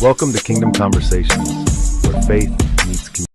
Welcome to Kingdom Conversations, where faith meets community.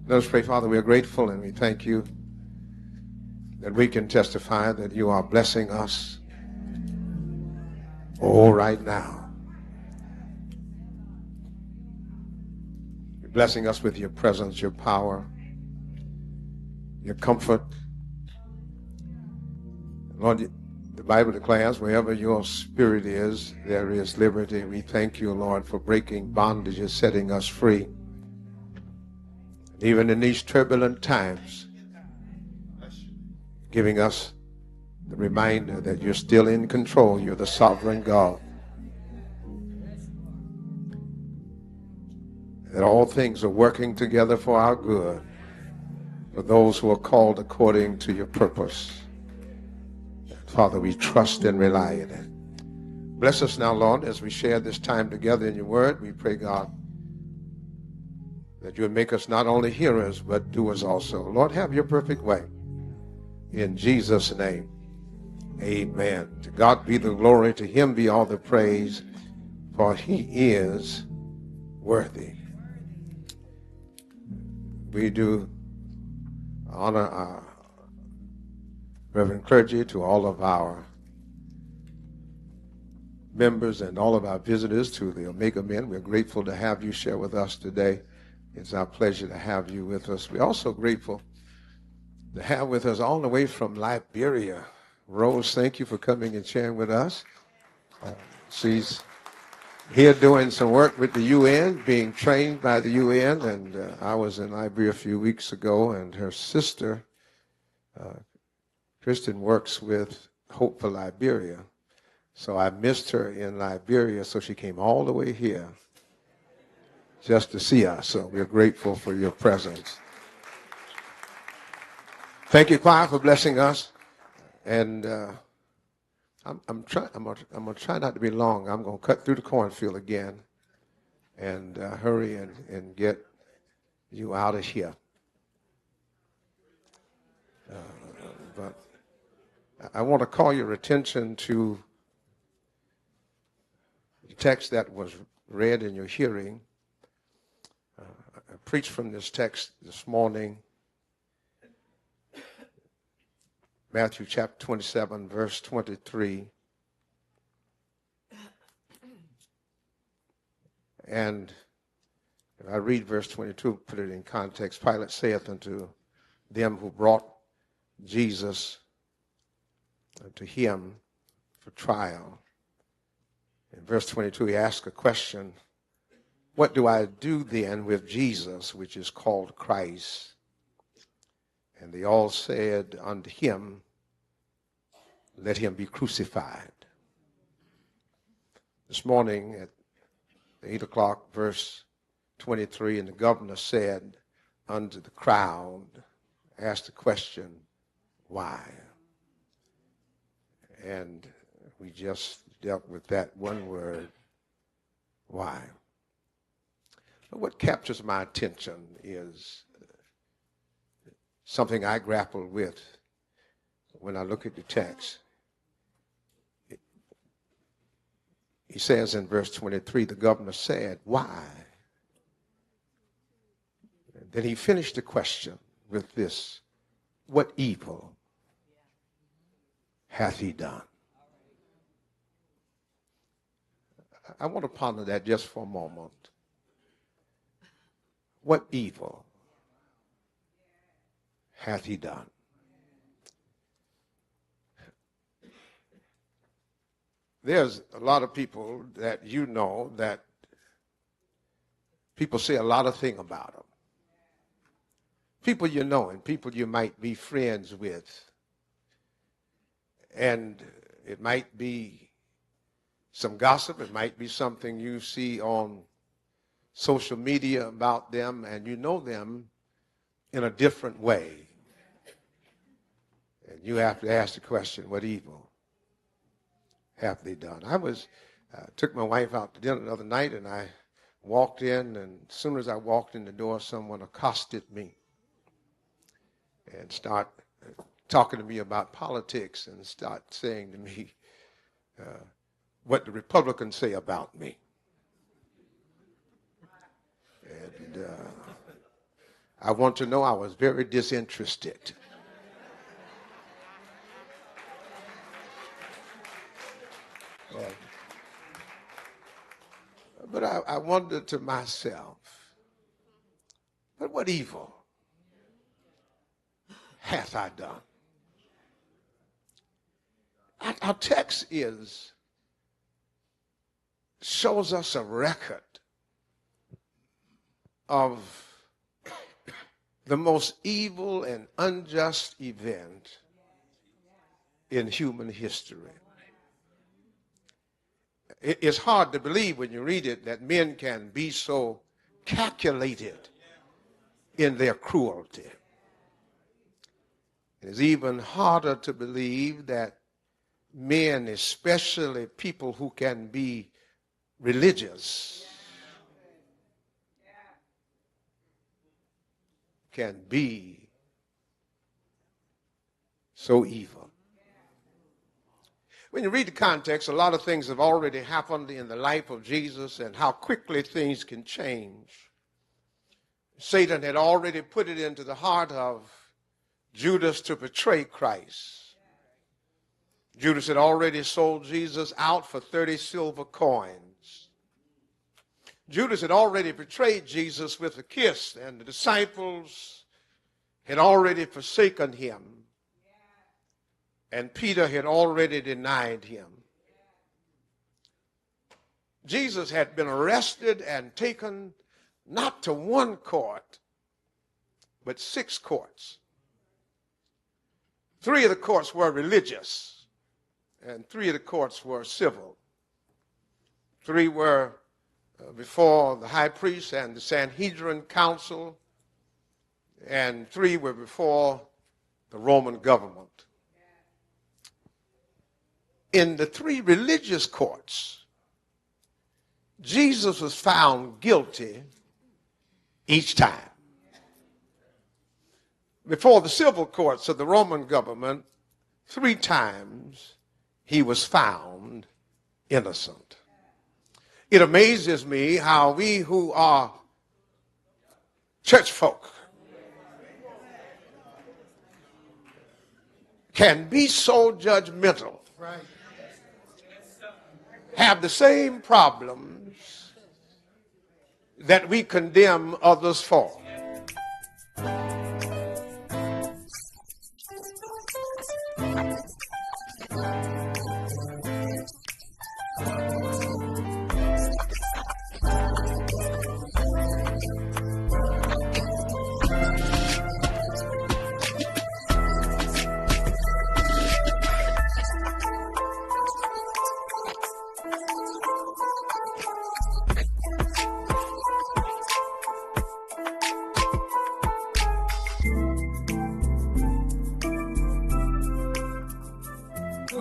Let us pray. Father, we are grateful and we thank you that we can testify that you are blessing us right now. You're blessing us with your presence, your power, your comfort. Lord, the Bible declares wherever your spirit is, there is liberty. We thank you, Lord, for breaking bondages, setting us free. Even in these turbulent times, giving us the reminder that you're still in control. You're the sovereign God. That all things are working together for our good, for those who are called according to your purpose. Father, we trust and rely in it. Bless us now, Lord, as we share this time together in your word. We pray, God, that you would make us not only hearers, but doers also. Lord, have your perfect way. In Jesus' name, amen. To God be the glory, to him be all the praise, for he is worthy. We do honor our Reverend clergy, to all of our members and all of our visitors to the Omega Men. We're grateful to have you share with us today. It's our pleasure to have you with us. We're also grateful to have with us all the way from Liberia. Rose, thank you for coming and sharing with us. She's here doing some work with the UN, being trained by the UN, and I was in Liberia a few weeks ago, and her sister, Kristen, works with Hope for Liberia. So I missed her in Liberia, so she came all the way here just to see us. So we're grateful for your presence. Thank you, choir, for blessing us. And I'm gonna try not to be long. I'm gonna cut through the cornfield again and hurry and get you out of here. But I want to call your attention to the text that was read in your hearing. I preached from this text this morning, Matthew chapter 27, verse 23. And if I read verse 22, put it in context, Pilate saith unto them who brought Jesus to him for trial. In verse 22, he asked a question, what do I do then with Jesus, which is called Christ? And they all said unto him, let him be crucified. This morning at 8 o'clock, verse 23, and the governor said unto the crowd, asked the question, why? And we just dealt with that one word, why? But what captures my attention is something I grapple with when I look at the text. He says in verse 23, the governor said, why? And then he finished the question with this, what evil hath he done? I want to ponder that just for a moment. What evil hath he done? There's a lot of people that you know that people say a lot of things about them. People you know and people you might be friends with. And it might be some gossip. It might be something you see on social media about them, and you know them in a different way. And you have to ask the question, what evil have they done? I took my wife out to dinner the other night, and I walked in, and as soon as I walked in the door, someone accosted me and start talking to me about politics and start saying to me what the Republicans say about me. And I want to know I was very disinterested. But I wondered to myself, but what evil hath I done? Our text shows us a record of the most evil and unjust event in human history. It's hard to believe when you read it that men can be so calculated in their cruelty. It's even harder to believe that men, especially people who can be religious, can be so evil. When you read the context, a lot of things have already happened in the life of Jesus and how quickly things can change. Satan had already put it into the heart of Judas to betray Christ. Judas had already sold Jesus out for 30 silver coins. Judas had already betrayed Jesus with a kiss, and the disciples had already forsaken him. And Peter had already denied him. Jesus had been arrested and taken not to one court, but 6 courts. 3 of the courts were religious, and 3 of the courts were civil. 3 were before the high priest and the Sanhedrin council, and 3 were before the Roman government. In the 3 religious courts, Jesus was found guilty each time. Before the civil courts of the Roman government, 3 times he was found innocent. It amazes me how we who are church folk can be so judgmental, have the same problems that we condemn others for.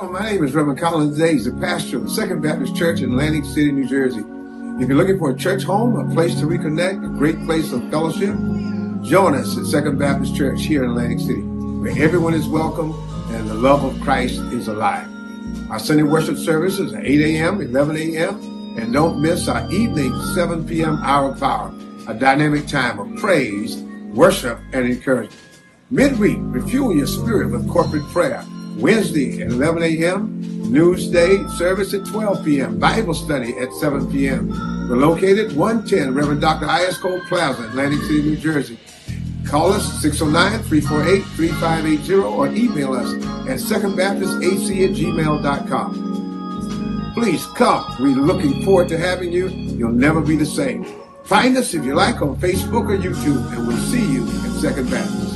My name is Reverend Collins Day. He's the pastor of the Second Baptist Church in Atlantic City, New Jersey. If you're looking for a church home, a place to reconnect, a great place of fellowship, join us at Second Baptist Church here in Atlantic City, where everyone is welcome and the love of Christ is alive. Our Sunday worship services are 8 a.m., 11 a.m., and don't miss our evening 7 p.m. hour of power, a dynamic time of praise, worship, and encouragement. Midweek, refuel your spirit with corporate prayer. Wednesday at 11 a.m., Newsday service at 12 p.m., Bible study at 7 p.m. We're located 110 Reverend Dr. I.S. Cole Plaza, Atlantic City, New Jersey. Call us 609-348-3580 or email us at secondbaptistac@gmail.com. Please come. We're looking forward to having you. You'll never be the same. Find us if you like on Facebook or YouTube, and we'll see you at Second Baptist.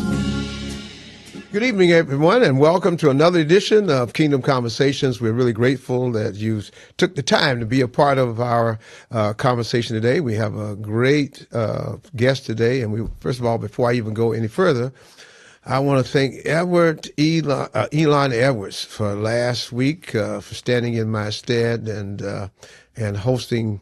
Good evening, everyone, and welcome to another edition of Kingdom Conversations. We're really grateful that you took the time to be a part of our conversation today. We have a great guest today, and first of all, before I even go any further, I want to thank Elon Edwards for last week for standing in my stead and hosting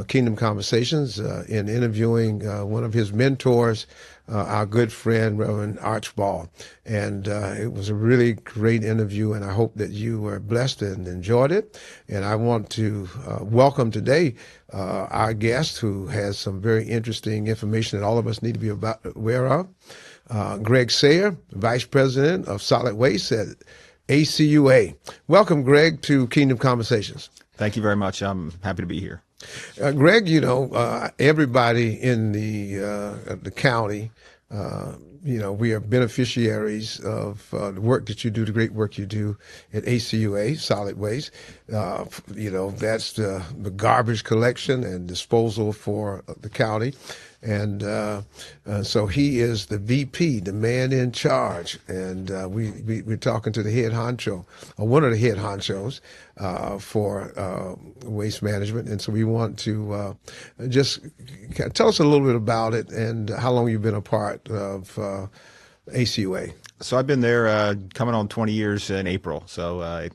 Kingdom Conversations in interviewing one of his mentors, our good friend, Reverend Archibald. And it was a really great interview, and I hope that you were blessed and enjoyed it. And I want to welcome today our guest, who has some very interesting information that all of us need to be aware of. Greg Sayer, Vice President of Solid Waste at ACUA. Welcome, Greg, to Kingdom Conversations. Thank you very much. I'm happy to be here. Greg, everybody in the county, we are beneficiaries of the work that you do, the great work you do at ACUA, Solid Waste. That's the garbage collection and disposal for the county. And so he is the VP, the man in charge. And we're talking to the head honcho, or one of the head honchos for waste management. And so we want to just tell us a little bit about it and how long you've been a part of ACUA. So I've been there coming on 20 years in April. So I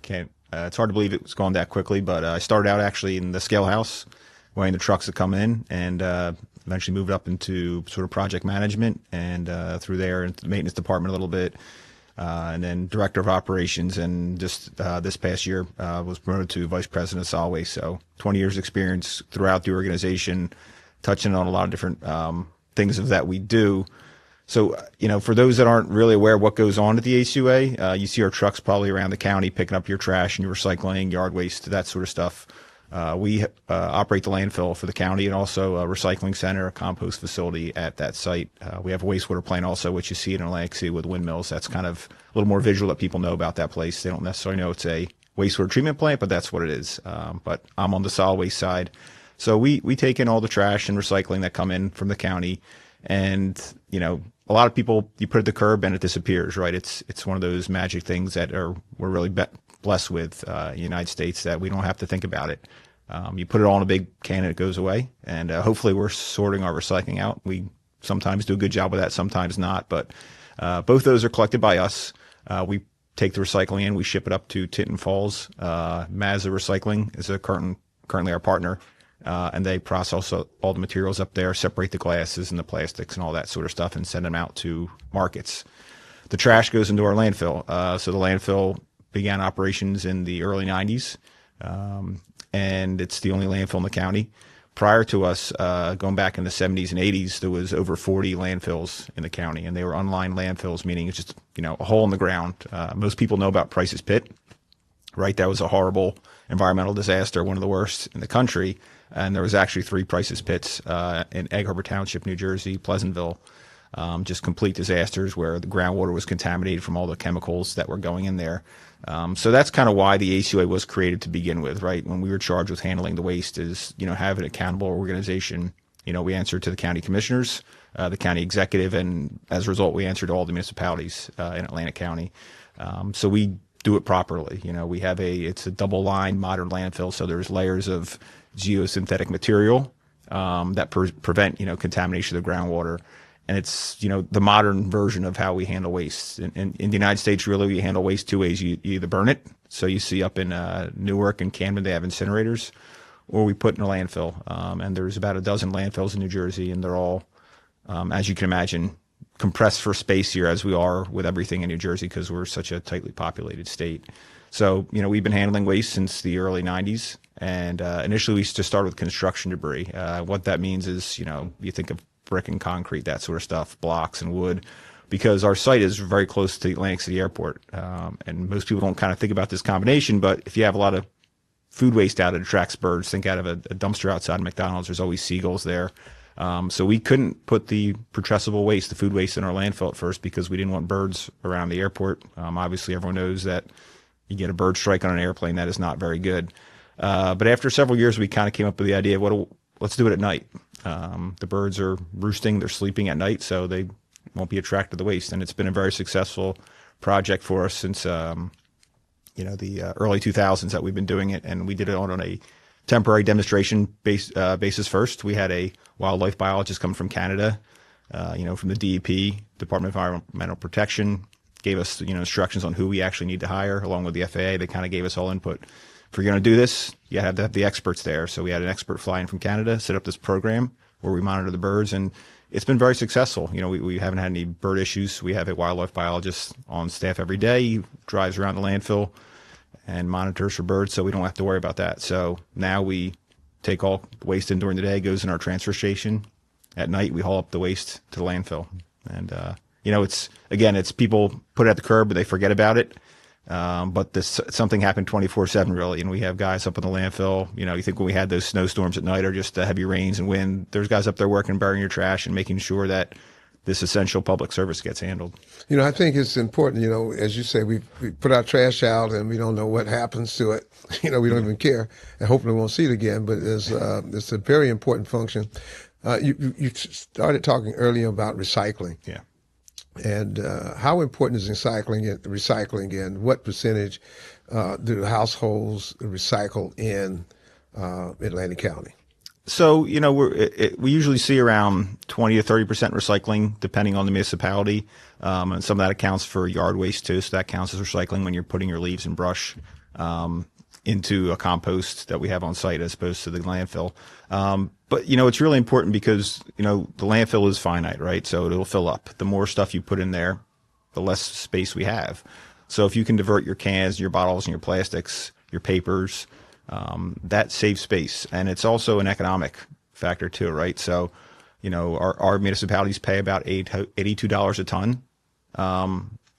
can't. It's hard to believe it was gone that quickly, but I started out actually in the scale house, weighing the trucks that come in, and eventually moved up into sort of project management, and through there into the maintenance department a little bit, and then director of operations, and just this past year was promoted to vice president of solid waste. So 20 years experience throughout the organization, touching on a lot of different things of that we do. So, for those that aren't really aware of what goes on at the ACUA, you see our trucks probably around the county picking up your trash and your recycling, yard waste, that sort of stuff. We operate the landfill for the county, and also a recycling center, a compost facility at that site. We have a wastewater plant also, which you see in Atlantic City with windmills. That's kind of a little more visual that people know about that place. They don't necessarily know it's a wastewater treatment plant, but that's what it is. But I'm on the solid waste side. So we take in all the trash and recycling that come in from the county. And, a lot of people, you put it at the curb and it disappears, right? It's one of those magic things that we're really blessed with in the United States, that we don't have to think about it. You put it all in a big can and it goes away. And hopefully we're sorting our recycling out. We sometimes do a good job with that, sometimes not. But both those are collected by us. We take the recycling in, we ship it up to Tinton Falls. Mazda Recycling is currently our partner. And they process all the materials up there, separate the glasses and the plastics and all that sort of stuff, and send them out to markets. The trash goes into our landfill. So the landfill began operations in the early 90s, and it's the only landfill in the county. Prior to us, going back in the 70s and 80s, there was over 40 landfills in the county, and they were unlined landfills, meaning it's just a hole in the ground. Most people know about Price's Pit, right? That was a horrible environmental disaster, one of the worst in the country. And there was actually 3 Price's Pits in Egg Harbor Township, New Jersey, Pleasantville, just complete disasters where the groundwater was contaminated from all the chemicals that were going in there. So that's kind of why the ACUA was created to begin with, right? When we were charged with handling the waste, is have an accountable organization. We answer to the county commissioners, the county executive, and as a result, we answer to all the municipalities in Atlantic County. So we do it properly. We have it's a double line modern landfill, so there's layers of geosynthetic material that prevent contamination of the groundwater, and it's the modern version of how we handle waste. In the United States, really, we handle waste 2 ways. You either burn it, so you see up in Newark and Camden they have incinerators, or we put in a landfill. And there's about a dozen landfills in New Jersey, and they're all, as you can imagine, compressed for space here, as we are with everything in New Jersey because we're such a tightly populated state. So, we've been handling waste since the early 90s. And initially, we used to start with construction debris. What that means is, you think of brick and concrete, that sort of stuff, blocks and wood, because our site is very close to the Atlantic City Airport. And most people don't kind of think about this combination, but if you have a lot of food waste out, it attracts birds. Think out of a dumpster outside McDonald's, there's always seagulls there. So we couldn't put the putrescible waste, the food waste, in our landfill at first because we didn't want birds around the airport. Obviously, everyone knows that you get a bird strike on an airplane, that is not very good. But after several years, we kind of came up with the idea of let's do it at night. The birds are roosting, they're sleeping at night, so they won't be attracted to the waste. And it's been a very successful project for us since the early 2000s that we've been doing it. And we did it on a temporary demonstration basis first. We had a wildlife biologist come from Canada, from the DEP, Department of Environmental Protection, gave us instructions on who we actually need to hire, along with the FAA. They kind of gave us all input. If you're going to do this, you have to have the experts there. So we had an expert fly in from Canada, set up this program where we monitor the birds, and it's been very successful. We haven't had any bird issues. We have a wildlife biologist on staff every day. He drives around the landfill and monitors for birds, so we don't have to worry about that. So now we take all waste in during the day, goes in our transfer station. At night, we haul up the waste to the landfill. And, it's people put it at the curb, but they forget about it. But something happened 24/7 really. And we have guys up in the landfill. You think when we had those snowstorms at night or just the heavy rains and wind, there's guys up there working, burying your trash and making sure that this essential public service gets handled. I think it's important, as you say, we put our trash out and we don't know what happens to it. We don't even care, and hopefully we won't see it again, but it's a very important function. You started talking earlier about recycling. Yeah. And how important is recycling, and what percentage do the households recycle in Atlantic County? So, we usually see around 20 to 30% recycling, depending on the municipality. And some of that accounts for yard waste too. So that counts as recycling when you're putting your leaves and brush into a compost that we have on site as opposed to the landfill. But, it's really important because, the landfill is finite, right? So it'll fill up. The more stuff you put in there, the less space we have. So if you can divert your cans, your bottles, and your plastics, your papers, that saves space. And it's also an economic factor too, right? So, our municipalities pay about $82 a ton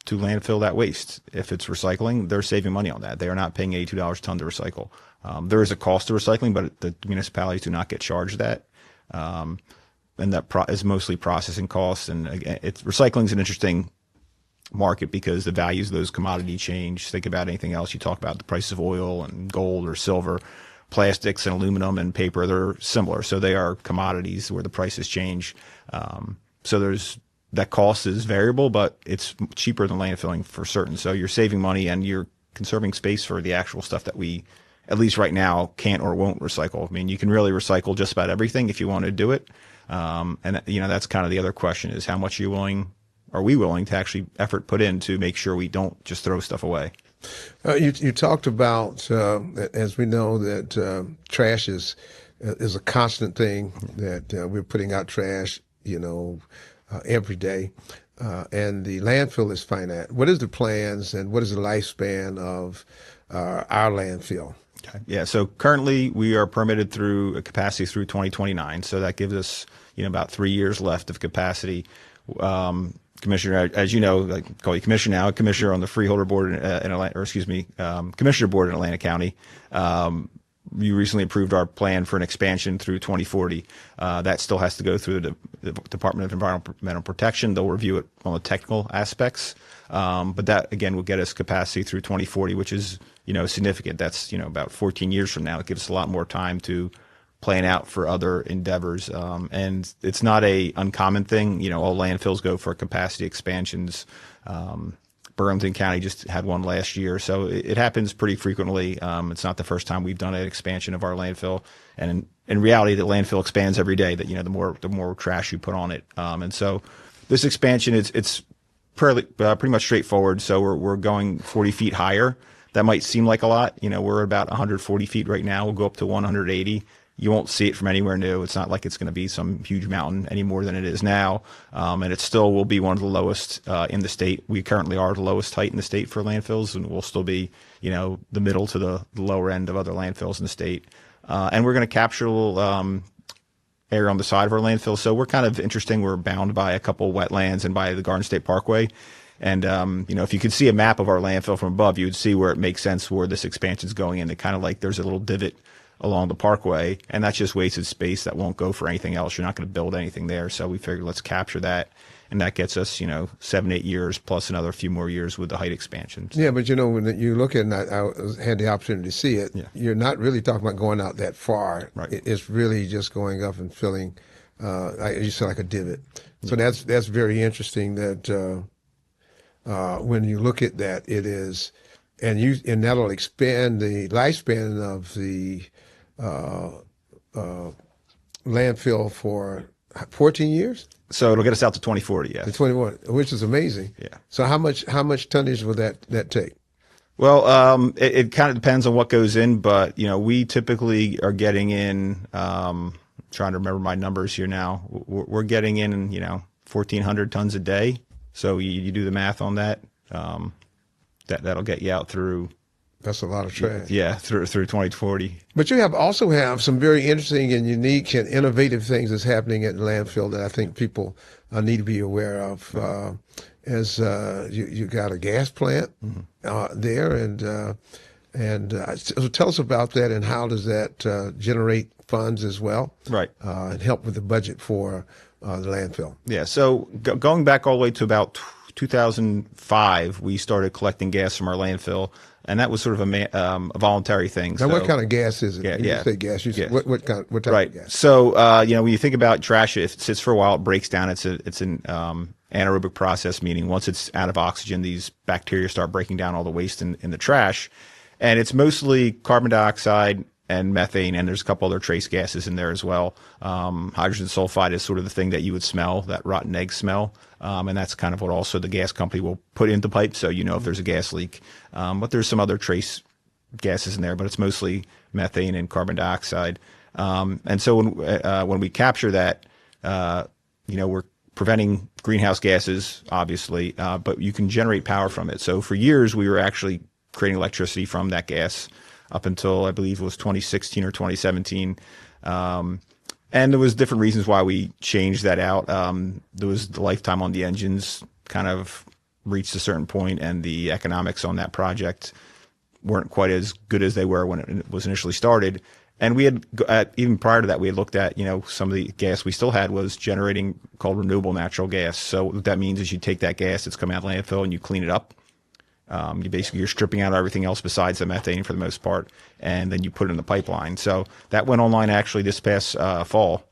to landfill that waste. If it's recycling, they're saving money on that. They are not paying $82 a ton to recycle. There is a cost to recycling, but the municipalities do not get charged that. And that is mostly processing costs. And again, recycling is an interesting market because the values of those commodity change. Think about anything else. You talk about the price of oil and gold or silver, plastics and aluminum and paper. They're similar. So they are commodities where the prices change. So that cost is variable, but it's cheaper than landfilling for certain. So you're saving money and you're conserving space for the actual stuff that we, at least right now, can't or won't recycle. I mean, you can really recycle just about everything if you want to do it. And that's kind of the other question is how much are we willing to actually effort put in to make sure we don't just throw stuff away? You talked about, as we know, that trash is a constant thing, that we're putting out trash, every day. And the landfill is finite. What is the plans and what is the lifespan of our landfill? Okay. Yeah. So currently we are permitted through a capacity through 2029. So that gives us, about 3 years left of capacity. Commissioner, as you know, I call you commissioner now, commissioner on the freeholder board commissioner board in Atlantic County. You recently approved our plan for an expansion through 2040. That still has to go through the Department of Environmental Protection. They'll review it on the technical aspects. But that, again, will get us capacity through 2040, which is, significant. That's, about 14 years from now. It gives us a lot more time to plan out for other endeavors. And it's not a uncommon thing. All landfills go for capacity expansions. Burlington County just had one last year. So it happens pretty frequently. It's not the first time we've done an expansion of our landfill. And in reality, the landfill expands every day, that, the more trash you put on it. And so this expansion, it's pretty much straightforward. So we're going 40 feet higher. That might seem like a lot. We're about 140 feet right now. We'll go up to 180. You won't see it from anywhere new. It's not like it's going to be some huge mountain any more than it is now. And it still will be one of the lowest in the state. We currently are the lowest height in the state for landfills, and we'll still be, the middle to the lower end of other landfills in the state. And we're going to capture a little area on the side of our landfill. So we're kind of interesting. We're bound by a couple wetlands and by the Garden State Parkway. And, if you could see a map of our landfill from above, you would see where it makes sense where this expansion is going in. It kind of like there's a little divot along the parkway, and that's just wasted space that won't go for anything else. You're not going to build anything there. So we figured let's capture that. And that gets us, 7-8 years plus another few more years with the height expansions. Yeah, but when you look at it, and I had the opportunity to see it, You're not really talking about going out that far. Right. It's really just going up and filling, you said, like a divot. So that's very interesting that when you look at that, it is, and that'll expand the lifespan of the landfill for 14 years. So it'll get us out to 2040, yeah. To 21, which is amazing. Yeah. So how much tonnage will that take? Well, it kind of depends on what goes in, but we typically are getting in trying to remember my numbers here now. We're getting in, 1,400 tons a day. So you do the math on that. That'll get you out through. That's a lot of trash. Yeah, through 2040. But you also have some very interesting and unique and innovative things that's happening at the landfill that I think people need to be aware of. You got a gas plant there, so tell us about that, and how does that generate funds as well, right? And help with the budget for the landfill. Yeah. So going back all the way to about 2005, we started collecting gas from our landfill. And that was sort of a voluntary thing. Now, what kind of gas is it? You say gas. What type of gas? So, when you think about trash, if it sits for a while, it breaks down. It's an anaerobic process, meaning once it's out of oxygen, these bacteria start breaking down all the waste in the trash. And it's mostly carbon dioxide and methane, and there's a couple other trace gases in there as well. Hydrogen sulfide is sort of the thing that you would smell, that rotten egg smell. And that's kind of what also the gas company will put into pipes, so if there's a gas leak. But there's some other trace gases in there, but it's mostly methane and carbon dioxide. And so when we capture that, we're preventing greenhouse gases, obviously, but you can generate power from it. So for years, we were actually creating electricity from that gas up until I believe it was 2016 or 2017. And there was different reasons why we changed that out. There was the lifetime on the engines kind of reached a certain point, and the economics on that project weren't quite as good as they were when it was initially started. And we had, even prior to that, we had looked at, some of the gas we still had was generating called renewable natural gas. So what that means is you take that gas that's coming out of landfill and you clean it up. You're stripping out everything else besides the methane for the most part, and then you put it in the pipeline. So that went online actually this past fall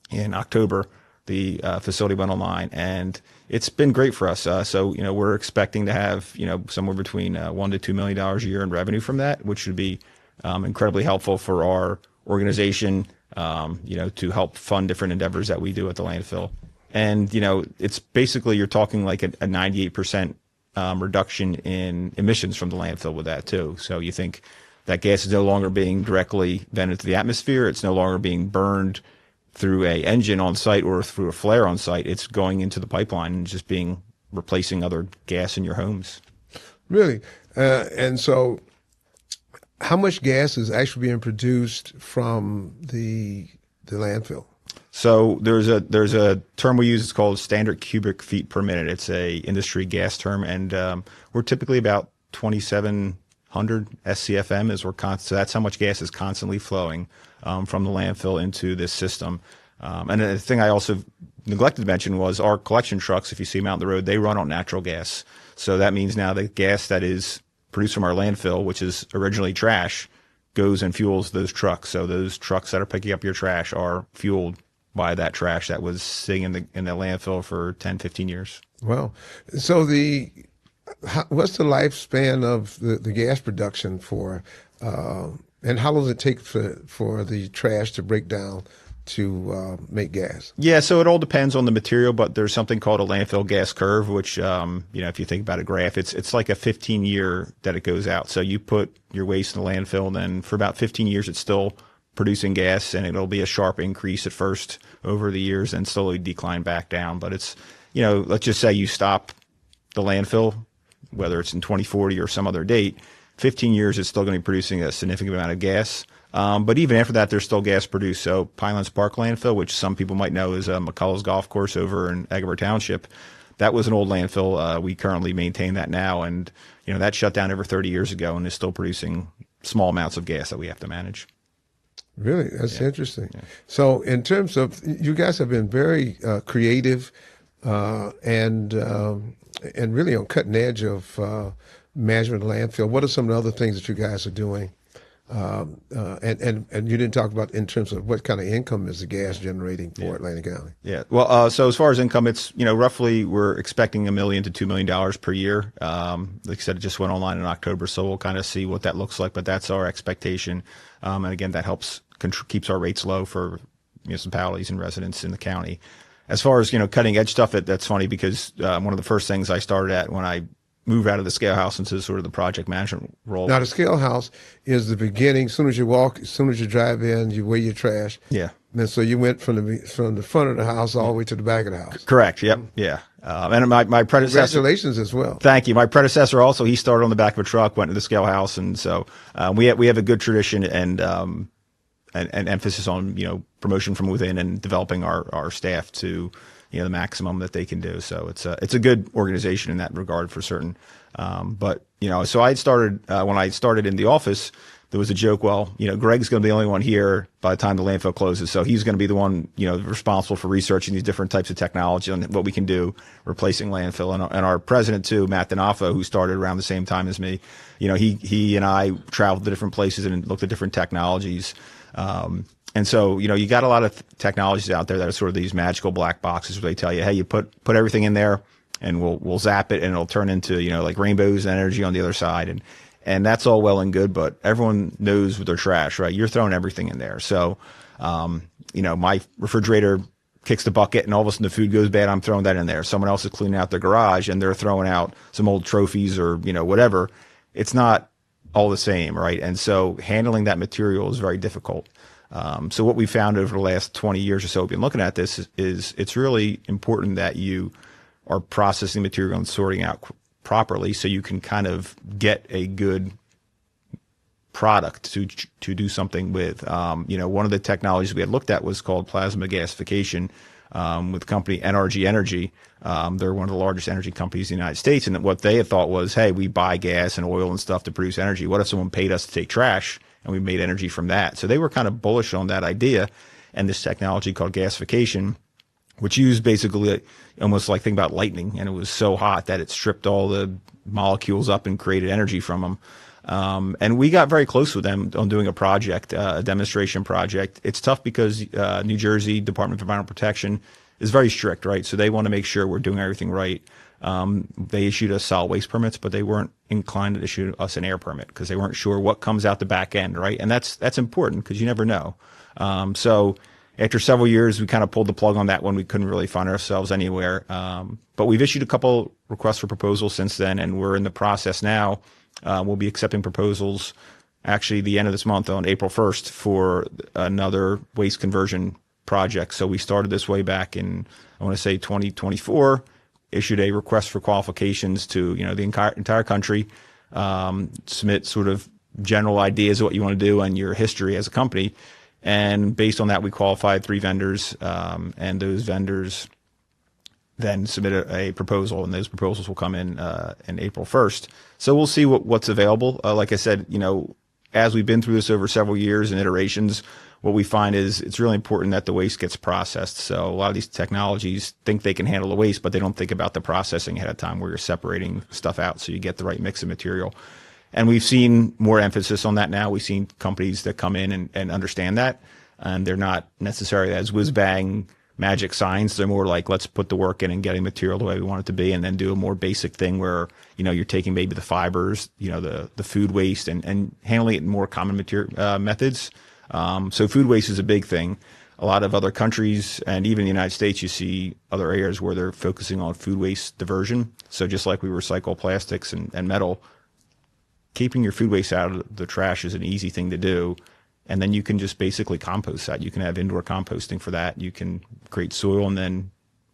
in October. The facility went online, and it's been great for us. So we're expecting to have somewhere between $1 to $2 million a year in revenue from that, which would be incredibly helpful for our organization. To help fund different endeavors that we do at the landfill. And it's basically you're talking like a 98%. Reduction in emissions from the landfill with that too. So you think that gas is no longer being directly vented to the atmosphere. It's no longer being burned through a engine on site or through a flare on site. It's going into the pipeline and just replacing other gas in your homes. Really? And so how much gas is actually being produced from the landfill? So there's a term we use. It's called standard cubic feet per minute. It's a industry gas term, and we're typically about 2,700 SCFM so that's how much gas is constantly flowing from the landfill into this system. And the thing I also neglected to mention was our collection trucks. If you see them out on the road, they run on natural gas. So that means now the gas that is produced from our landfill, which is originally trash, goes and fuels those trucks. So those trucks that are picking up your trash are fueled by that trash that was sitting in the landfill for 10, 15 years. Wow. So what's the lifespan of the gas production for, and how long does it take for the trash to break down to make gas? Yeah, so it all depends on the material, but there's something called a landfill gas curve, which, if you think about a graph, it's like a 15-year that it goes out. So you put your waste in the landfill, and then for about 15 years, it's still producing gas, and it'll be a sharp increase at first over the years and slowly decline back down. But it's, let's just say you stop the landfill, whether it's in 2040 or some other date, 15 years, it's still going to be producing a significant amount of gas. But even after that, there's still gas produced. So Pinelands Park landfill, which some people might know is McCullough's golf course over in Egbert Township, that was an old landfill. We currently maintain that now, and that shut down over 30 years ago and is still producing small amounts of gas that we have to manage. Really? That's interesting. Yeah. So in terms of, you guys have been very creative and really on cutting edge of management of landfill. What are some of the other things that you guys are doing? And you didn't talk about in terms of what kind of income is the gas generating for Atlantic County? Yeah. Well, so as far as income, it's, roughly we're expecting $1 million to $2 million per year. Like I said, it just went online in October, so we'll kind of see what that looks like, but that's our expectation. And again, that keeps our rates low for municipalities and residents in the county. As far as, cutting edge stuff, that's funny because one of the first things I started at when I move out of the scale house into sort of the project management role. Now, the scale house is the beginning. As soon as you walk, as soon as you drive in, you weigh your trash. Yeah. And so you went from the front of the house all the way to the back of the house. Correct. Yep. Yeah. And my predecessor. Congratulations as well. Thank you. My predecessor also, he started on the back of a truck, went to the scale house, and so we have a good tradition and emphasis on promotion from within and developing our staff to the maximum that they can do. So it's a good organization in that regard for certain. But so I started when I started in the office. There was a joke, well, Greg's going to be the only one here by the time the landfill closes. So he's going to be the one, responsible for researching these different types of technology and what we can do, replacing landfill. And our president too, Matt D'Onofrio, who started around the same time as me, he and I traveled to different places and looked at different technologies. And so, you got a lot of technologies out there that are sort of these magical black boxes where they tell you, hey, you put everything in there and we'll zap it and it'll turn into, like rainbows and energy on the other side. And that's all well and good, but everyone knows with their trash, right? You're throwing everything in there. So, my refrigerator kicks the bucket and all of a sudden the food goes bad. I'm throwing that in there. Someone else is cleaning out their garage and they're throwing out some old trophies or, whatever. It's not all the same, right? And so handling that material is very difficult. So what we found over the last 20 years or so, we've been looking at this is it's really important that you are processing material and sorting out properly so you can kind of get a good product to do something with. One of the technologies we had looked at was called plasma gasification with the company NRG Energy. They're one of the largest energy companies in the United States. And what they had thought was, hey, we buy gas and oil and stuff to produce energy. What if someone paid us to take trash and we made energy from that? So they were kind of bullish on that idea and this technology called gasification, which used basically almost like think about lightning, and it was so hot that it stripped all the molecules up and created energy from them. And we got very close with them on doing a project, a demonstration project. It's tough because New Jersey Department of Environmental Protection is very strict, right? So they want to make sure we're doing everything right. They issued us solid waste permits, but they weren't inclined to issue us an air permit because they weren't sure what comes out the back end, right? And that's important because you never know. So after several years, we kind of pulled the plug on that one. We couldn't really find ourselves anywhere. But we've issued a couple requests for proposals since then, and we're in the process now. We'll be accepting proposals actually the end of this month on April 1st for another waste conversion project. So we started this way back in, I want to say 2024, issued a request for qualifications to, the entire country, submit sort of general ideas of what you want to do and your history as a company. And based on that, we qualified 3 vendors, and those vendors then submitted a proposal, and those proposals will come in April 1st. So we'll see what's available. Like I said, as we've been through this over several years and iterations, what we find is it's really important that the waste gets processed. So a lot of these technologies think they can handle the waste, but they don't think about the processing ahead of time where you're separating stuff out so you get the right mix of material. And we've seen more emphasis on that now. We've seen companies that come in and understand that, and they're not necessarily as whiz-bang magic science. They're more like, let's put the work in and getting material the way we want it to be, and then do a more basic thing where, you're taking maybe the fibers, the food waste and handling it in more common methods. So food waste is a big thing. A lot of other countries and even the United States, you see other areas where they're focusing on food waste diversion. So just like we recycle plastics and metal, keeping your food waste out of the trash is an easy thing to do. And then you can just basically compost that. You can have indoor composting for that. You can create soil and then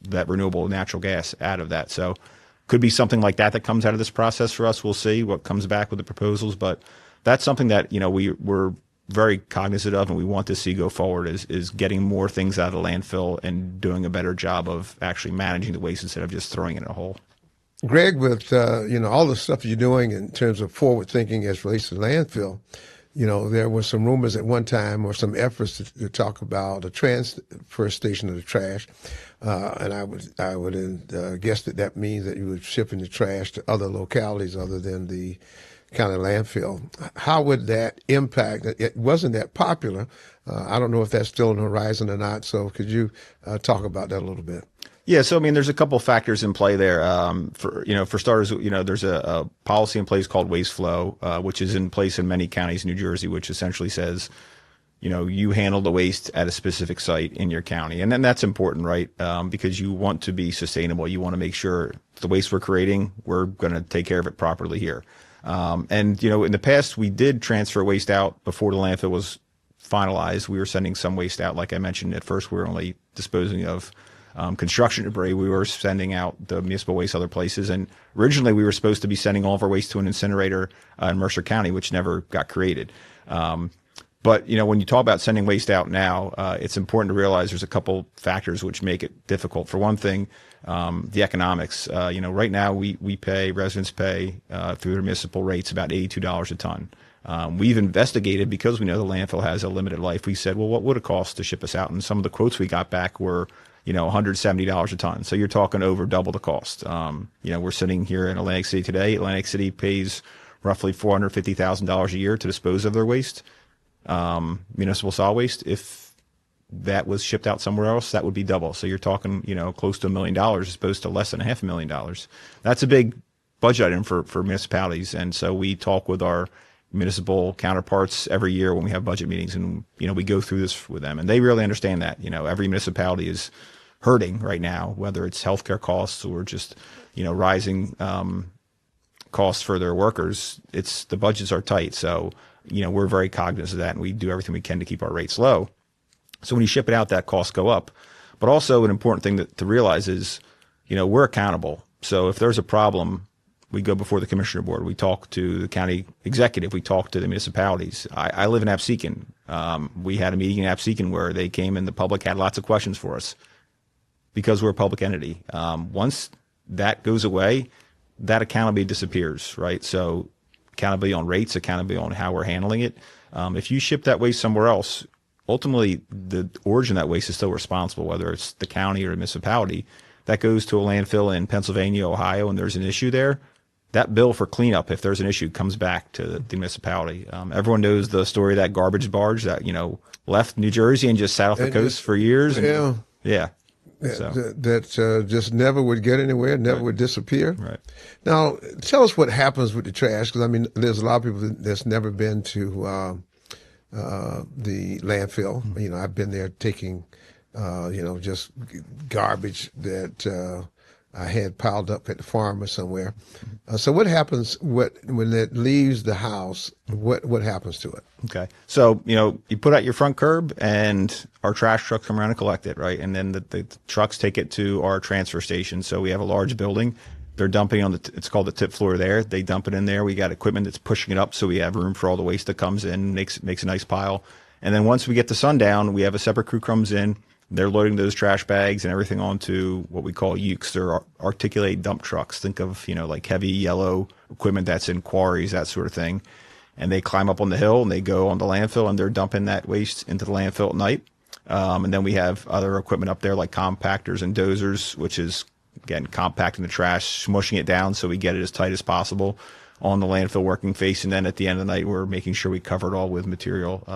that renewable natural gas out of that. So could be something like that comes out of this process for us. We'll see what comes back with the proposals. But that's something that, we're very cognizant of and we want to see go forward is getting more things out of the landfill and doing a better job of actually managing the waste instead of just throwing it in a hole. Greg, with all the stuff you're doing in terms of forward thinking as relates to landfill, there were some rumors at one time or some efforts to talk about a transfer station of the trash, and I would guess that means that you would shipping the trash to other localities other than the county landfill. How would that impact? It wasn't that popular. I don't know if that's still on the horizon or not. So could you talk about that a little bit? Yeah, so there's a couple factors in play there. For starters, there's a policy in place called waste flow, which is in place in many counties in New Jersey, which essentially says, you handle the waste at a specific site in your county, and then that's important, right? Because you want to be sustainable. You want to make sure the waste we're creating, we're going to take care of it properly here. And, in the past, we did transfer waste out before the landfill was finalized. We were sending some waste out. Like I mentioned, at first, we were only disposing of construction debris. We were sending out the municipal waste other places. And originally, we were supposed to be sending all of our waste to an incinerator in Mercer County, which never got created. But, when you talk about sending waste out now, it's important to realize there's a couple factors which make it difficult. For one thing, the economics. Right now residents pay through their municipal rates about $82 a ton. We've investigated, because we know the landfill has a limited life. We said, well, what would it cost to ship us out? And some of the quotes we got back were, $170 a ton. So you're talking over double the cost. We're sitting here in Atlantic City today. Atlantic City pays roughly $450,000 a year to dispose of their waste. Municipal solid waste. If that was shipped out somewhere else, that would be double. So you're talking, close to $1 million as opposed to less than $500,000. That's a big budget item for municipalities. And so we talk with our municipal counterparts every year when we have budget meetings, and, we go through this with them, and they really understand that, every municipality is hurting right now, whether it's healthcare costs or just, rising, costs for their workers. The budgets are tight. So, we're very cognizant of that, and we do everything we can to keep our rates low. So when you ship it out, that costs go up. But also an important thing to realize is, we're accountable. So if there's a problem, we go before the commissioner board. We talk to the county executive. We talk to the municipalities. I live in Absecon. We had a meeting in Absecon where they came and the public had lots of questions for us because we're a public entity. Once that goes away, that accountability disappears, right? So accountability on rates, accountability on how we're handling it. If you ship that waste somewhere else, ultimately the origin of that waste is still responsible, whether it's the county or the municipality. That goes to a landfill in Pennsylvania, Ohio, and there's an issue there. That bill for cleanup, if there's an issue, comes back to the municipality. Everyone knows the story of that garbage barge that, left New Jersey and just sat off the coast for years. And, yeah. So. That just never would get anywhere, never would disappear. Right. Now, tell us what happens with the trash, because, there's a lot of people that's never been to the landfill. Mm-hmm. I've been there taking, just garbage that I had piled up at the farm or somewhere. So what happens when it leaves the house? What happens to it? Okay. So, you put out your front curb and our trash trucks come around and collect it, right? And then the trucks take it to our transfer station. So we have a large building. They're dumping on it's called the tip floor there. They dump it in there. We got equipment that's pushing it up, so we have room for all the waste that comes in, makes a nice pile. And then once we get to sundown, we have a separate crew comes in. They're loading those trash bags and everything onto what we call ukes. They're articulated dump trucks. Think of, like heavy yellow equipment that's in quarries, that sort of thing. And they climb up on the hill and they go on the landfill and they're dumping that waste into the landfill at night. And then we have other equipment up there like compactors and dozers, which is, again, compacting the trash, smushing it down so we get it as tight as possible on the landfill working face. And then at the end of the night, we're making sure we cover it all with material.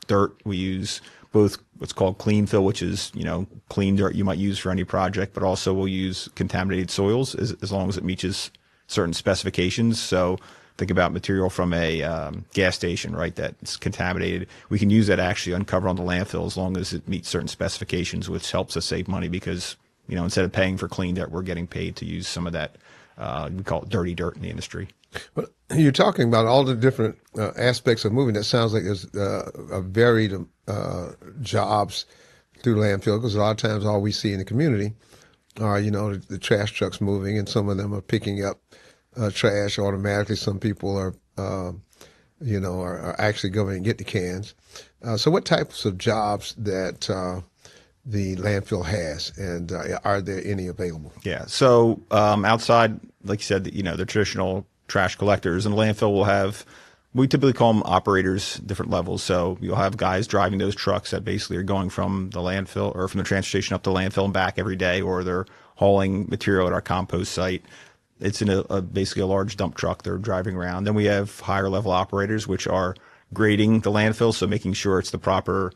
Dirt, we use both what's called clean fill, which is, clean dirt you might use for any project, but also we'll use contaminated soils as long as it meets certain specifications. So think about material from a gas station, right, that's contaminated. We can use that actually uncover on the landfill as long as it meets certain specifications, which helps us save money because, instead of paying for clean dirt, we're getting paid to use some of that, we call it dirty dirt in the industry. Well, you're talking about all the different aspects of moving. That sounds like there's a varied jobs through landfill, because a lot of times all we see in the community are, the trash trucks moving, and some of them are picking up trash automatically. Some people are, are actually going and get the cans. So what types of jobs that the landfill has, and are there any available? Yeah. So outside, like you said, the traditional trash collectors, and the landfill will have, we typically call them operators, different levels. So you'll have guys driving those trucks that basically are going from the landfill or from the transfer station up to landfill and back every day, or they're hauling material at our compost site. It's in basically a large dump truck they're driving around. Then we have higher level operators, which are grading the landfill, so making sure it's the proper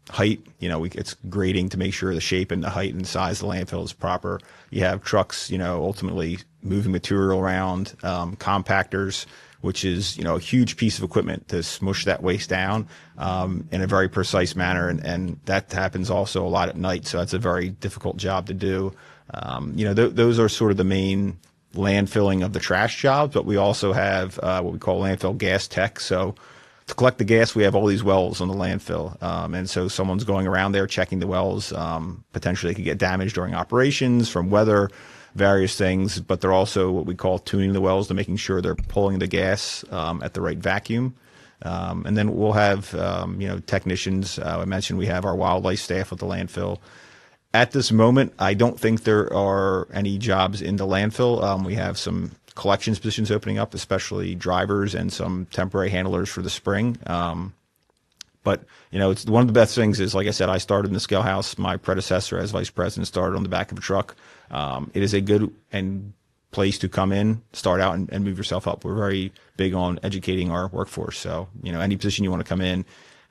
height. It's grading to make sure the shape and the height and size of the landfill is proper. You have trucks, ultimately moving material around, compactors, which is, a huge piece of equipment to smush that waste down in a very precise manner. And that happens also a lot at night. So that's a very difficult job to do. Those are sort of the main landfilling of the trash jobs, but we also have what we call landfill gas tech. So to collect the gas, we have all these wells on the landfill. And so someone's going around there checking the wells. Potentially they could get damaged during operations from weather, various things, but they're also what we call tuning the wells to making sure they're pulling the gas at the right vacuum. And then we'll have, technicians. I mentioned we have our wildlife staff at the landfill. At this moment, I don't think there are any jobs in the landfill. We have some collections positions opening up, especially drivers and some temporary handlers for the spring. But it's one of the best things is, like I said, I started in the scale house. My predecessor as vice president started on the back of a truck. It is a good and place to come in, start out and move yourself up. We're very big on educating our workforce. So, any position you want to come in,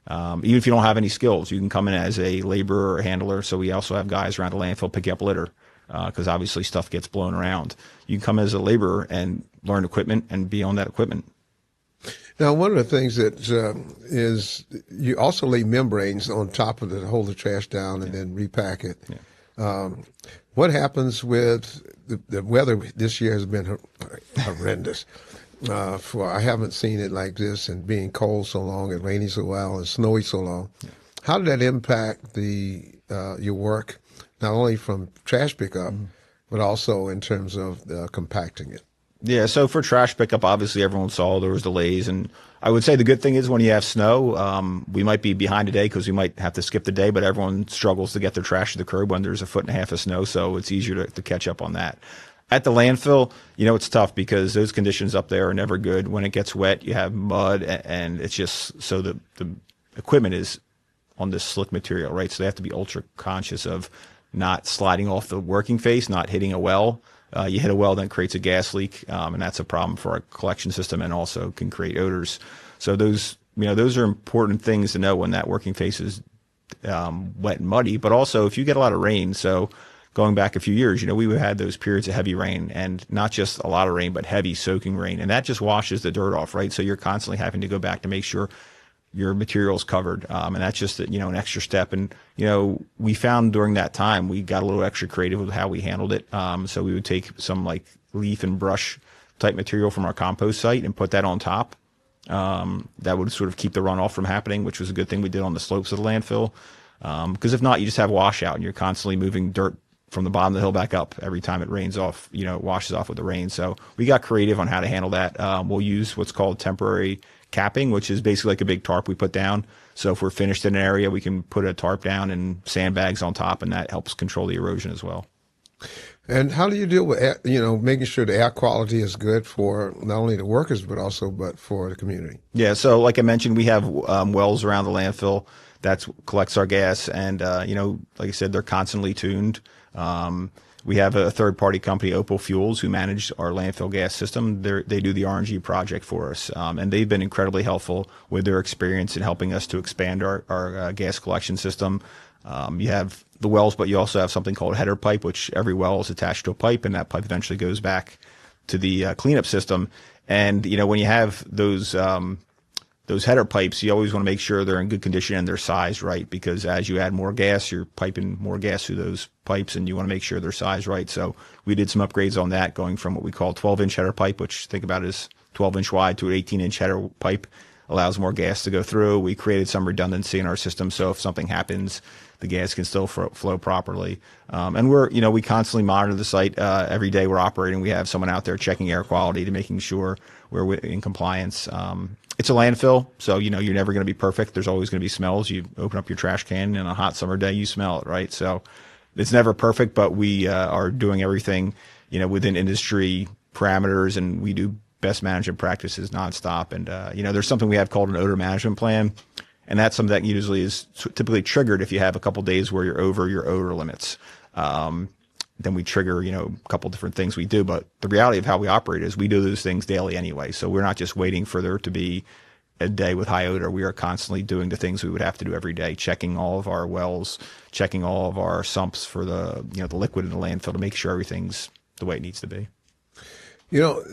even if you don't have any skills, you can come in as a laborer or handler. So we also have guys around the landfill picking up litter because obviously stuff gets blown around. You can come as a laborer and learn equipment and be on that equipment. Now, one of the things that is you also lay membranes on top of it to hold the trash down and then repack it. Yeah. What happens with the weather this year has been horrendous. I haven't seen it like this, and being cold so long and rainy so well and snowy so long. Yeah. How did that impact your work, not only from trash pickup, but also in terms of compacting it? Yeah, so for trash pickup, obviously everyone saw there was delays, and I would say the good thing is when you have snow, we might be behind a day because we might have to skip the day, but everyone struggles to get their trash to the curb when there's 1.5 feet of snow, so it's easier to catch up on that. At the landfill, it's tough because those conditions up there are never good. When it gets wet, you have mud, and it's just so the equipment is on this slick material, right? So they have to be ultra conscious of not sliding off the working face, not hitting a well. You hit a well, then it creates a gas leak, and that's a problem for our collection system and also can create odors. So those are important things to know when that working face is wet and muddy. But also if you get a lot of rain, so going back a few years, we had those periods of heavy rain, and not just a lot of rain, but heavy soaking rain, and that just washes the dirt off, right? So you're constantly having to go back to make sure your material's covered, and that's just an extra step. And we found during that time we got a little extra creative with how we handled it. So we would take some like leaf and brush type material from our compost site and put that on top. That would sort of keep the runoff from happening, which was a good thing we did on the slopes of the landfill. Because if not, you just have washout, and you're constantly moving dirt from the bottom of the hill back up every time it rains off. It washes off with the rain. So we got creative on how to handle that. We'll use what's called temporary capping, which is basically like a big tarp we put down. So if we're finished in an area, we can put a tarp down and sandbags on top, and that helps control the erosion as well. And how do you deal with, making sure the air quality is good for not only the workers, but for the community? Yeah. So like I mentioned, we have wells around the landfill that collects our gas, and like I said, they're constantly tuned. We have a third-party company, Opal Fuels, who manage our landfill gas system. They do the RNG project for us, and they've been incredibly helpful with their experience in helping us to expand our gas collection system. You have the wells, but you also have something called header pipe, which every well is attached to a pipe, and that pipe eventually goes back to the cleanup system. And when you have those header pipes, you always want to make sure they're in good condition and they're sized right, because as you add more gas, you're piping more gas through those pipes, and you want to make sure they're sized right. So we did some upgrades on that, going from what we call 12-inch header pipe, which think about as 12-inch wide, to an 18-inch header pipe. Allows more gas to go through. We created some redundancy in our system, so if something happens, the gas can still flow properly. And we constantly monitor the site. Every day we're operating, we have someone out there checking air quality to making sure we're in compliance. It's a landfill, so you're never going to be perfect. There's always going to be smells. You open up your trash can on a hot summer day, you smell it, right? So it's never perfect, but we are doing everything within industry parameters, and we do best management practices nonstop. And there's something we have called an odor management plan, and that's something that usually is typically triggered if you have a couple days where you're over your odor limits. Then we trigger a couple different things we do, but the reality of how we operate is we do those things daily anyway. So we're not just waiting for there to be a day with high odor. We are constantly doing the things we would have to do every day, checking all of our wells, checking all of our sumps for the the liquid in the landfill to make sure everything's the way it needs to be.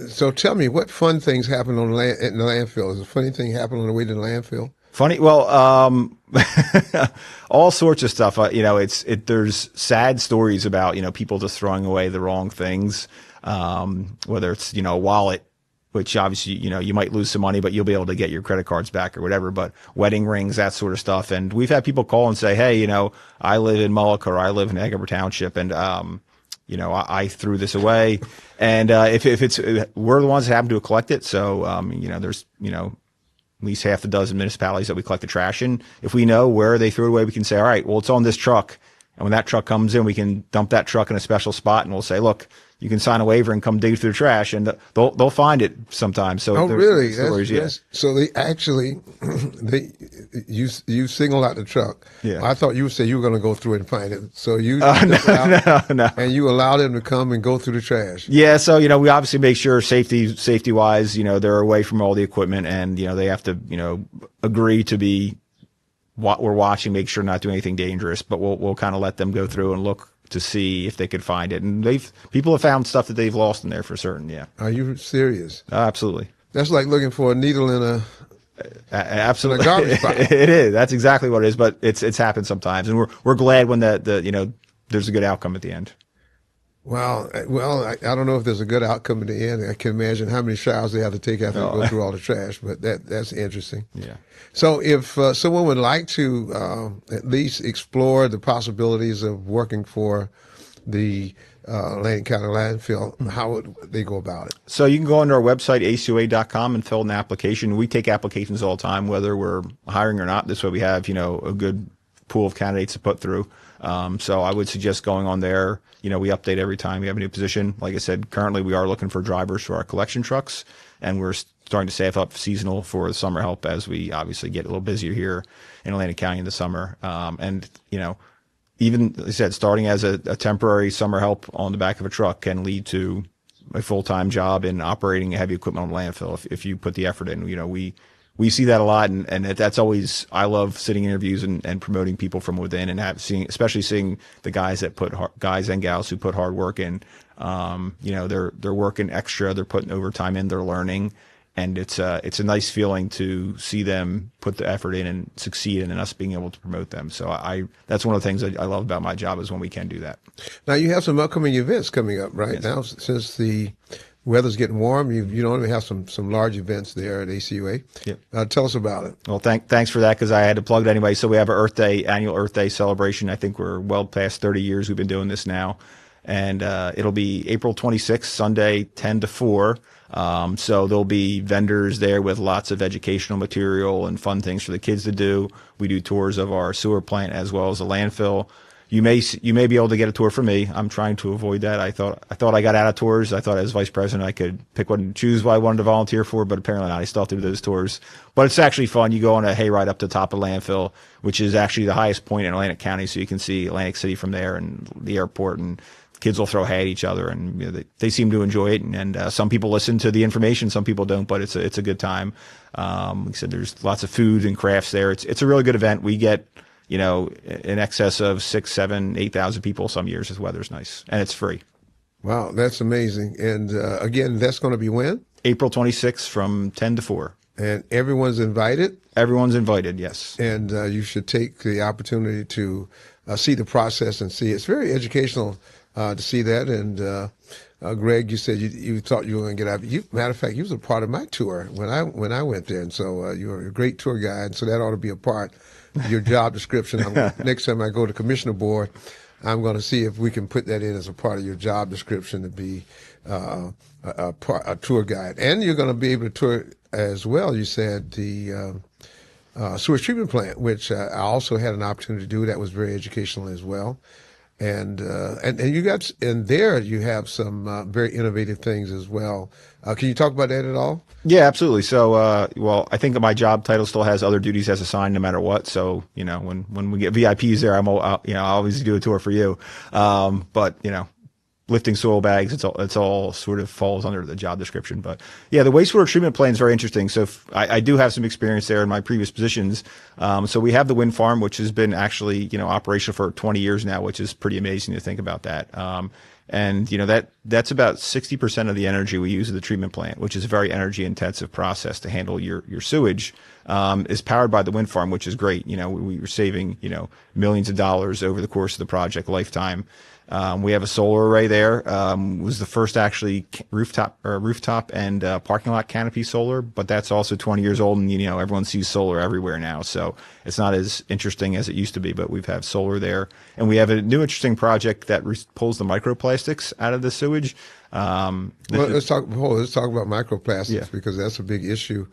So tell me, what fun things happen in the landfill? Is a funny thing happen on the way to the landfill? Funny. Well, all sorts of stuff. There's sad stories about, people just throwing away the wrong things. Whether it's, a wallet, which obviously, you might lose some money, but you'll be able to get your credit cards back or whatever, but wedding rings, that sort of stuff. And we've had people call and say, hey, I live in Mullock or I live in Eggerborough Township and, I threw this away. And, if we're the ones that happen to collect it. So, there's, at least half a dozen municipalities that we collect the trash in. If we know where they threw it away, we can say, all right, well, it's on this truck. And when that truck comes in, we can dump that truck in a special spot and we'll say, look, you can sign a waiver and come dig through the trash, and they'll find it sometimes. So really? Stories, So they actually, you single out the truck. Yeah. I thought you said you were going to go through it and find it. So you no, and you allow them to come and go through the trash. Yeah. So we obviously make sure safety wise, they're away from all the equipment, and they have to agree to be what we're watching, make sure not doing anything dangerous. But we'll kind of let them go through and look to see if they could find it. And people have found stuff that they've lost in there for certain. Yeah. Are you serious? Absolutely. That's like looking for a needle in a absolutely in a garbage pile. It is. That's exactly what it is. But it's happened sometimes, and we're glad when there's a good outcome at the end. Well, I don't know if there's a good outcome at the end. I can imagine how many showers they have to take after they go through all the trash, but that's interesting. Yeah. So if someone would like to at least explore the possibilities of working for the Atlantic County landfill, how would they go about it? So you can go onto our website, acua.com, and fill in an application. We take applications all the time, whether we're hiring or not. This way we have, a good pool of candidates to put through. So I would suggest going on there. We update every time we have a new position. Like I said, currently we are looking for drivers for our collection trucks, and we're starting to staff up seasonal for the summer help as we obviously get a little busier here in Atlantic County in the summer. Even, like I said, starting as a temporary summer help on the back of a truck can lead to a full-time job in operating heavy equipment on the landfill if you put the effort in. We see that a lot, and that's always, I love sitting in interviews and promoting people from within, and especially seeing the guys guys and gals who put hard work in. They're working extra, they're putting overtime in, they're learning, and it's a nice feeling to see them put the effort in and succeed, and then us being able to promote them. So that's one of the things I love about my job is when we can do that. Now you have some upcoming events coming up right Yes. now since the weather's getting warm. You don't even have some large events there at ACUA. Yep. Tell us about it. Well, thanks for that, because I had to plug it anyway. So we have our annual Earth Day celebration. I think we're well past 30 years we've been doing this now. And it'll be April 26th, Sunday, 10 to 4. So there'll be vendors there with lots of educational material and fun things for the kids to do. We do tours of our sewer plant as well as the landfill. You may be able to get a tour from me. I'm trying to avoid that. I thought I got out of tours. I thought as vice president I could pick one and choose what I wanted to volunteer for, but apparently not. I still have to do those tours. But it's actually fun. You go on a hayride up to the top of the landfill, which is actually the highest point in Atlantic County, so you can see Atlantic City from there and the airport, and kids will throw hay at each other, and they seem to enjoy it. And some people listen to the information, some people don't, but it's a good time. Like I said, there's lots of food and crafts there. It's a really good event. We get in excess of 6,000, 7,000, 8,000 people some years if the weather's nice, and it's free. Wow, that's amazing. And again, that's going to be when? April 26th from 10 to 4. And everyone's invited? Everyone's invited, yes. And you should take the opportunity to see the process and see. It's very educational to see that. And Greg, you said you thought you were going to get out. Matter of fact, you was a part of my tour when I went there. And so you were a great tour guide. So that ought to be a part of your job description. Next time I go to commissioner board, I'm going to see if we can put that in as a part of your job description to be a tour guide. And you're going to be able to tour as well, you said, the sewage treatment plant, which I also had an opportunity to do. That was very educational as well. And you got in there. You have some very innovative things as well. Can you talk about that at all? Yeah, absolutely. So, well, I think my job title still has other duties as assigned, no matter what. So, when we get VIPs there, I always do a tour for you. But lifting soil bags, it's all sort of falls under the job description. But yeah, the wastewater treatment plant is very interesting. So I do have some experience there in my previous positions. So we have the wind farm, which has been actually, operational for 20 years now, which is pretty amazing to think about that. And, that's about 60% of the energy we use at the treatment plant, which is a very energy intensive process to handle your sewage, is powered by the wind farm, which is great. We were saving, millions of dollars over the course of the project lifetime. We have a solar array there. Was the first actually rooftop and parking lot canopy solar, but that's also 20 years old, and everyone sees solar everywhere now, so it's not as interesting as it used to be. But we've had solar there, and we have a new interesting project that pulls the microplastics out of the sewage. Let's talk about microplastics, because that's a big issue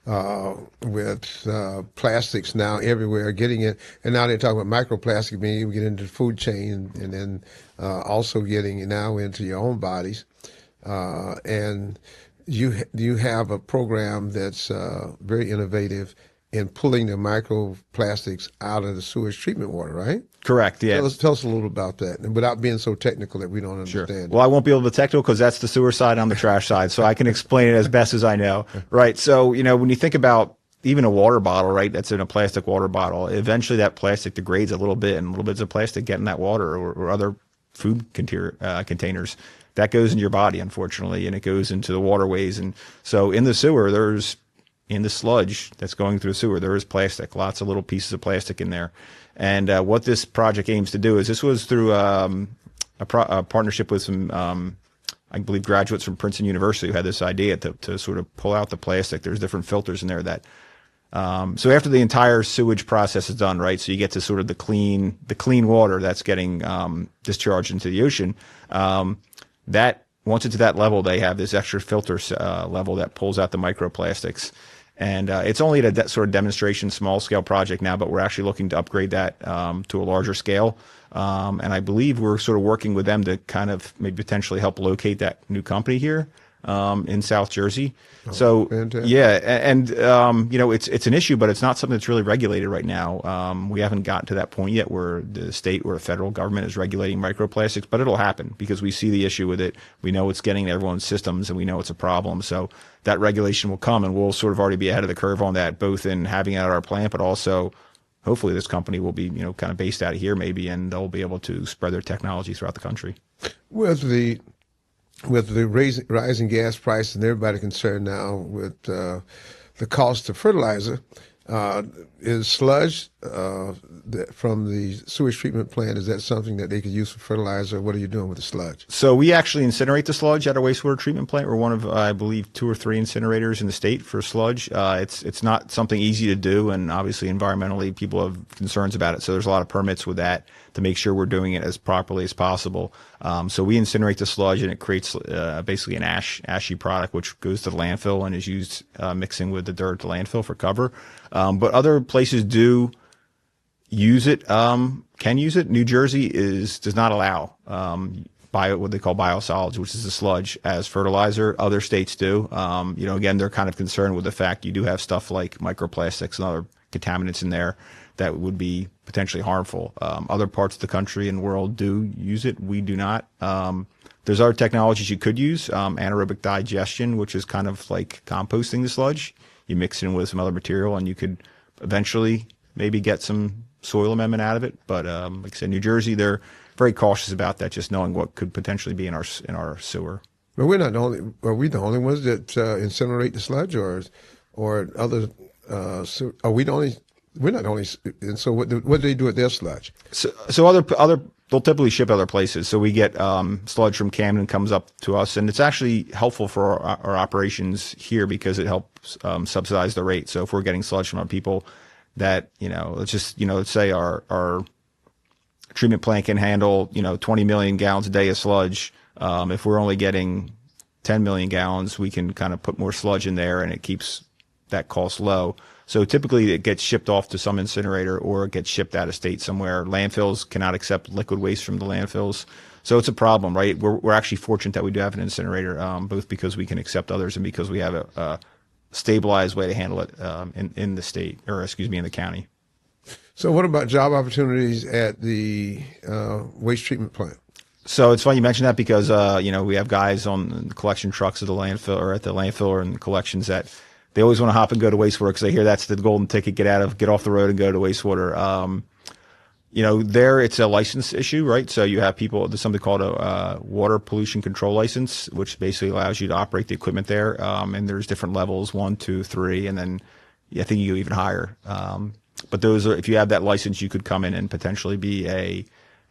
with plastics now everywhere getting it. And now they're talking about microplastic, meaning you get into the food chain, and then also getting now into your own bodies. And you have a program that's very innovative in pulling the microplastics out of the sewage treatment water, right? Correct, yeah. Tell us a little about that, and without being so technical that we don't understand. Sure. Well, I won't be able to be technical because that's the sewer side, I'm the trash side, so I can explain it as best as I know. Right, so, when you think about even a water bottle, right, that's in a plastic water bottle, eventually that plastic degrades a little bit, and little bits of plastic get in that water or other food containers. That goes in your body, unfortunately, and it goes into the waterways. And so in the sewer, in the sludge that's going through the sewer, there is plastic, lots of little pieces of plastic in there. And what this project aims to do is, this was through a partnership with some, I believe, graduates from Princeton University who had this idea to sort of pull out the plastic. There's different filters in there that, so after the entire sewage process is done, right, so you get to sort of the clean water that's getting discharged into the ocean, that once it's at that level, they have this extra filter level that pulls out the microplastics. And it's only at a sort of demonstration, small-scale project now, but we're actually looking to upgrade that to a larger scale. And I believe we're sort of working with them to kind of maybe potentially help locate that new company here in South Jersey. So, fantastic. Yeah, and it's an issue, but it's not something that's really regulated right now. We haven't gotten to that point yet where the state or the federal government is regulating microplastics, but it'll happen because we see the issue with it. We know it's getting to everyone's systems, and we know it's a problem. So that regulation will come, and we'll sort of already be ahead of the curve on that, both in having it at our plant, but also hopefully this company will be, kind of based out of here maybe, and they'll be able to spread their technology throughout the country. With the rising gas prices and everybody concerned now with the cost of fertilizer, is sludge from the sewage treatment plant, is that something that they could use for fertilizer? What are you doing with the sludge? So we actually incinerate the sludge at our wastewater treatment plant. We're one of, I believe, 2 or 3 incinerators in the state for sludge. It's not something easy to do, and obviously environmentally people have concerns about it. So there's a lot of permits with that to make sure we're doing it as properly as possible. So we incinerate the sludge, and it creates basically an ashy product, which goes to the landfill and is used mixing with the dirt at the landfill for cover. But other places do use it, can use it. New Jersey does not allow what they call biosolids, which is the sludge, as fertilizer. Other states do. Again, they're kind of concerned with the fact you do have stuff like microplastics and other contaminants in there that would be potentially harmful. Other parts of the country and world do use it. We do not. There's other technologies you could use, anaerobic digestion, which is kind of like composting the sludge. You mix it in with some other material, and you could eventually maybe get some soil amendment out of it. But like I said, New Jersey, they're very cautious about that, just knowing what could potentially be in our sewer. But we're not the only. Are we the only ones that incinerate the sludge, or other? Are we the only? We're not the only. And so, what do they do with their sludge? So other they'll typically ship other places. So we get sludge from Camden comes up to us, and it's actually helpful for our operations here because it helps subsidize the rate. So if we're getting sludge from our people, that let's say our treatment plant can handle 20 million gallons a day of sludge. If we're only getting 10 million gallons, we can kind of put more sludge in there, and it keeps that cost low. So typically it gets shipped off to some incinerator, or it gets shipped out of state somewhere. Landfills cannot accept liquid waste from the landfills. So it's a problem, right? We're actually fortunate that we do have an incinerator, both because we can accept others and because we have a stabilized way to handle it in the state, or in the county. So what about job opportunities at the waste treatment plant? So it's funny you mentioned that because, we have guys on the collection trucks at the landfill or in the collections that they always want to hop and go to wastewater because they hear that's the golden ticket, get off the road and go to wastewater. There it's a license issue, right? So you have there's something called a water pollution control license, which basically allows you to operate the equipment there. And there's different levels, 1, 2, 3, and then I think you go even higher. But if you have that license, you could come in and potentially be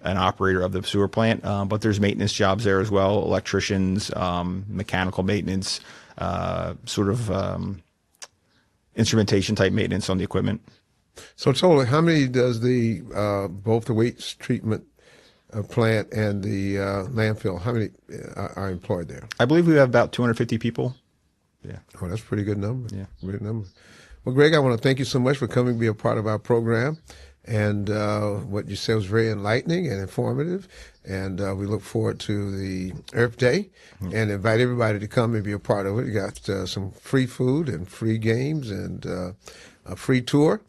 an operator of the sewer plant. But there's maintenance jobs there as well, electricians, mechanical maintenance, instrumentation type maintenance on the equipment. So totally, how many does both the waste treatment plant and the landfill, how many are employed there? I believe we have about 250 people. Yeah. Oh, that's a pretty good number. Yeah. Good number. Well, Greg, I want to thank you so much for coming to be a part of our program. And what you said was very enlightening and informative. And we look forward to the Earth Day and invite everybody to come and be a part of it. You got some free food and free games and a free tour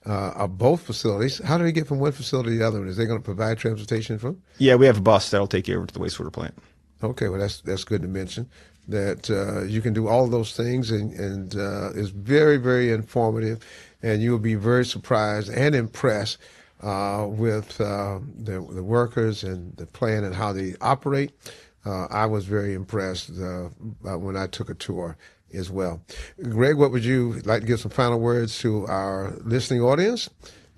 of both facilities. How do they get from one facility to the other? Is they going to provide transportation from? Yeah, we have a bus that'll take you over to the wastewater plant. Okay, well, that's good to mention that you can do all those things, and is very, very informative, and you will be very surprised and impressed with the workers and the plant and how they operate. I was very impressed when I took a tour as well. Greg, what would you like to give some final words to our listening audience?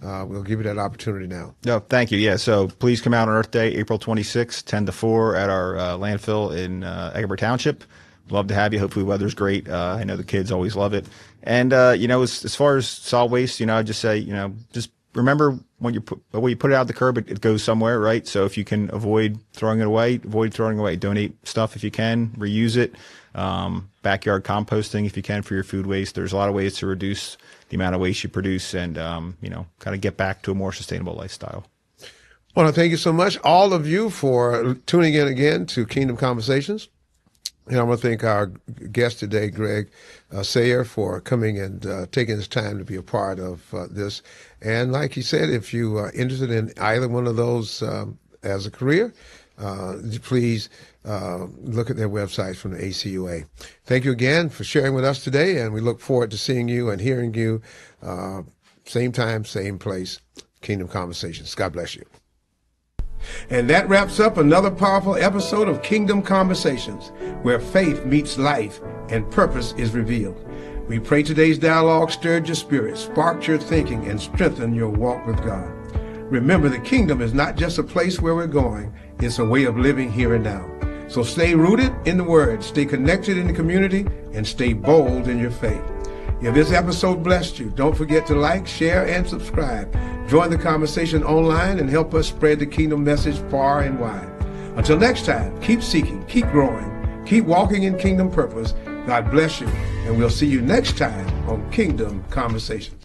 We'll give you that opportunity now. No, thank you. Yeah, so please come out on Earth Day, April 26th, 10 to 4 at our landfill in Eggebert Township. Love to have you. Hopefully weather's great. I know the kids always love it. And, as far as solid waste, I'd just say, just remember when you put it out the curb, it goes somewhere, right? So if you can avoid throwing it away, donate stuff if you can, reuse it. Backyard composting if you can for your food waste. There's a lot of ways to reduce the amount of waste you produce and, kind of get back to a more sustainable lifestyle. Well, thank you so much, all of you, for tuning in again to Kingdom Conversations. And I want to thank our guest today, Greg Sayer, for coming and taking his time to be a part of this. And like he said, if you are interested in either one of those as a career, please look at their websites from the ACUA. Thank you again for sharing with us today, and we look forward to seeing you and hearing you same time, same place, Kingdom Conversations. God bless you. And that wraps up another powerful episode of Kingdom Conversations, where faith meets life and purpose is revealed. We pray today's dialogue stirred your spirit, sparked your thinking, and strengthened your walk with God. Remember, the kingdom is not just a place where we're going, it's a way of living here and now. So stay rooted in the Word, stay connected in the community, and stay bold in your faith. If this episode blessed you, don't forget to like, share, and subscribe. Join the conversation online and help us spread the kingdom message far and wide. Until next time, keep seeking, keep growing, keep walking in kingdom purpose. God bless you, and we'll see you next time on Kingdom Conversations.